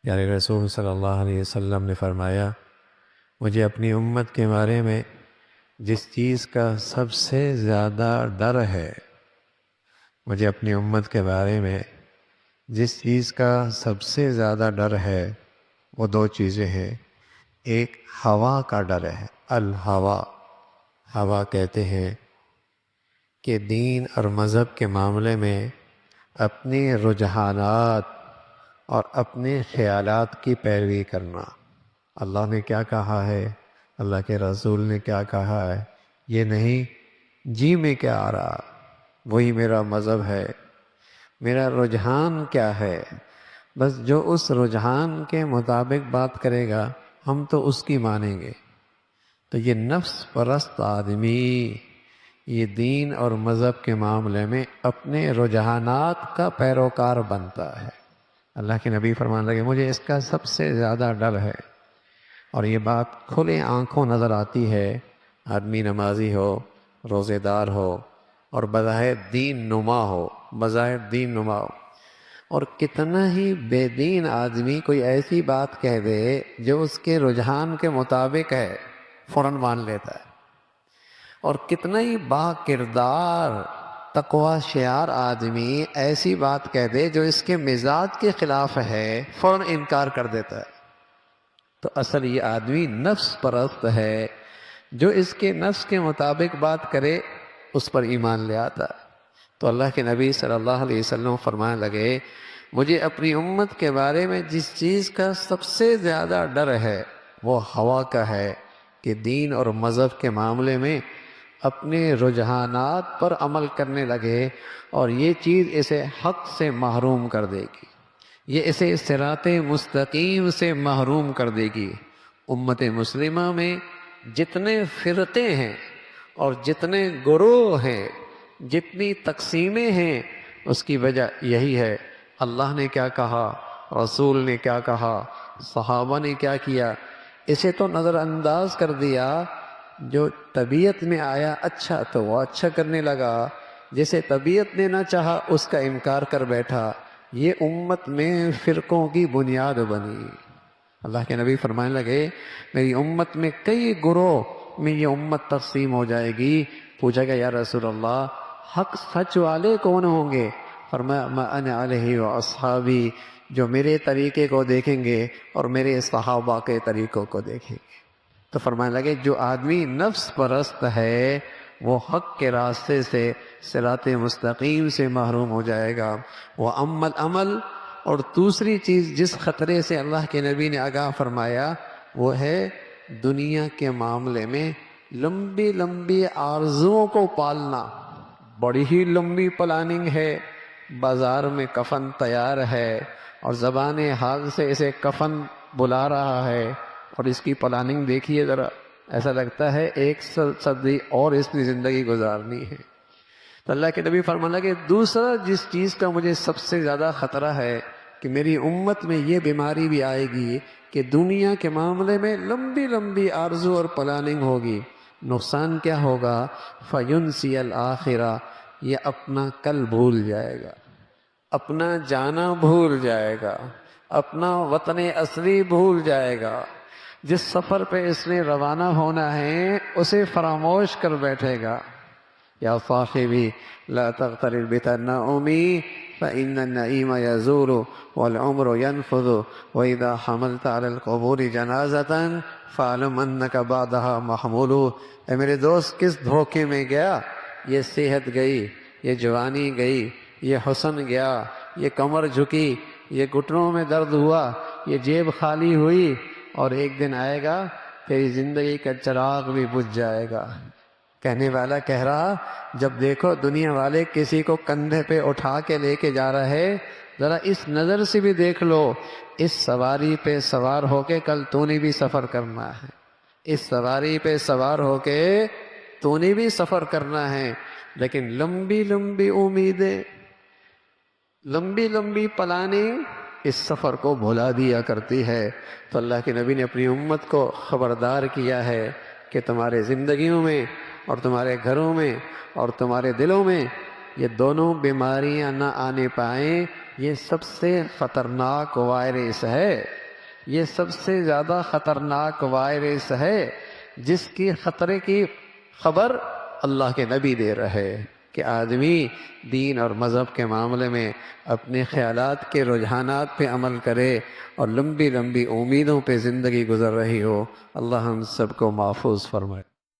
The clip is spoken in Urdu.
پیارے رسول صلی اللہ علیہ وسلم نے فرمایا، مجھے اپنی امت کے بارے میں جس چیز کا سب سے زیادہ ڈر ہے، مجھے اپنی امت کے بارے میں جس چیز کا سب سے زیادہ ڈر ہے وہ دو چیزیں ہیں۔ ایک ہوا کا ڈر ہے، الہوا، ہوا کہتے ہیں کہ دین اور مذہب کے معاملے میں اپنے رجحانات اور اپنے خیالات کی پیروی کرنا۔ اللہ نے کیا کہا ہے، اللہ کے رسول نے کیا کہا ہے، یہ نہیں جی میں کیا آ رہا وہی میرا مذہب ہے، میرا رجحان کیا ہے، بس جو اس رجحان کے مطابق بات کرے گا ہم تو اس کی مانیں گے۔ تو یہ نفس پرست آدمی یہ دین اور مذہب کے معاملے میں اپنے رجحانات کا پیروکار بنتا ہے۔ اللہ کے نبی فرمان لگے مجھے اس کا سب سے زیادہ ڈر ہے، اور یہ بات کھلے آنکھوں نظر آتی ہے۔ آدمی نمازی ہو، روزے دار ہو، اور بظاہر دین نما ہو، بظاہر دین نما ہو، اور کتنا ہی بے دین آدمی کوئی ایسی بات کہہ دے جو اس کے رجحان کے مطابق ہے، فوراً مان لیتا ہے، اور کتنا ہی با کردار تقوی شعار آدمی ایسی بات کہہ دے جو اس کے مزاج کے خلاف ہے، فوراً انکار کر دیتا ہے۔ تو اصل یہ آدمی نفس پرست ہے، جو اس کے نفس کے مطابق بات کرے اس پر ایمان لے آتا ہے۔ تو اللہ کے نبی صلی اللہ علیہ وسلم فرمانے لگے مجھے اپنی امت کے بارے میں جس چیز کا سب سے زیادہ ڈر ہے وہ ہوا کا ہے کہ دین اور مذہب کے معاملے میں اپنے رجحانات پر عمل کرنے لگے، اور یہ چیز اسے حق سے محروم کر دے گی، یہ اسے صراط مستقیم سے محروم کر دے گی۔ امت مسلمہ میں جتنے فرقے ہیں اور جتنے گروہ ہیں، جتنی تقسیمیں ہیں، اس کی وجہ یہی ہے، اللہ نے کیا کہا، رسول نے کیا کہا، صحابہ نے کیا کیا، اسے تو نظر انداز کر دیا۔ جو طبیعت میں آیا اچھا تو وہ اچھا کرنے لگا، جسے طبیعت نے نہ چاہا اس کا انکار کر بیٹھا۔ یہ امت میں فرقوں کی بنیاد بنی۔ اللہ کے نبی فرمانے لگے میری امت میں کئی گروہ میں یہ امت تقسیم ہو جائے گی۔ پوچھا کہ یا رسول اللہ حق سچ والے کون ہوں گے؟ فرمایا ما انا علیہ و اصحابی، جو میرے طریقے کو دیکھیں گے اور میرے صحابہ کے طریقوں کو دیکھیں گے۔ تو فرمانے لگے جو آدمی نفس پرست ہے وہ حق کے راستے سے، صراط مستقیم سے محروم ہو جائے گا۔ وہ عمل، اور دوسری چیز جس خطرے سے اللہ کے نبی نے آگاہ فرمایا وہ ہے دنیا کے معاملے میں لمبی لمبی آرزوؤں کو پالنا۔ بڑی ہی لمبی پلاننگ ہے، بازار میں کفن تیار ہے اور زبان حال سے اسے کفن بلا رہا ہے، اور اس کی پلاننگ دیکھیے ذرا، ایسا لگتا ہے ایک صدی اور اس کی زندگی گزارنی ہے۔ تو اللہ کے نبی فرمانے لگے دوسرا جس چیز کا مجھے سب سے زیادہ خطرہ ہے کہ میری امت میں یہ بیماری بھی آئے گی کہ دنیا کے معاملے میں لمبی لمبی آرزو اور پلاننگ ہوگی۔ نقصان کیا ہوگا؟ فَيُنْسِيَ الْآخِرَةَ، یہ اپنا کل بھول جائے گا، اپنا جانا بھول جائے گا، اپنا وطن اصلی بھول جائے گا، جس سفر پہ اس نے روانہ ہونا ہے اسے فراموش کر بیٹھے گا۔ یا صاحبی لا تغترر بتنعمی فإن النعیم یزول والعمر ينفذ وإذا حملت على القبور جنازة فاعلم أنك بعدها محمول۔ اے میرے دوست کس دھوکے میں گیا؟ یہ صحت گئی، یہ جوانی گئی، یہ حسن گیا، یہ کمر جھکی، یہ گھٹنوں میں درد ہوا، یہ جیب خالی ہوئی، اور ایک دن آئے گا تیری زندگی کا چراغ بھی بجھ جائے گا۔ کہنے والا کہہ رہا جب دیکھو دنیا والے کسی کو کندھے پہ اٹھا کے لے کے جا رہے، ذرا اس نظر سے بھی دیکھ لو، اس سواری پہ سوار ہو کے کل تو نے بھی سفر کرنا ہے، اس سواری پہ سوار ہو کے تو نے بھی سفر کرنا ہے۔ لیکن لمبی لمبی امیدیں، لمبی لمبی پلاننگ اس سفر کو بھلا دیا کرتی ہے۔ تو اللہ کے نبی نے اپنی امت کو خبردار کیا ہے کہ تمہارے زندگیوں میں اور تمہارے گھروں میں اور تمہارے دلوں میں یہ دونوں بیماریاں نہ آنے پائیں، یہ سب سے خطرناک وائرس ہے، یہ سب سے زیادہ خطرناک وائرس ہے جس کی خطرے کی خبر اللہ کے نبی دے رہے کہ آدمی دین اور مذہب کے معاملے میں اپنے خیالات کے رجحانات پہ عمل کرے اور لمبی لمبی امیدوں پہ زندگی گزر رہی ہو۔ اللہ ہم سب کو محفوظ فرمائے۔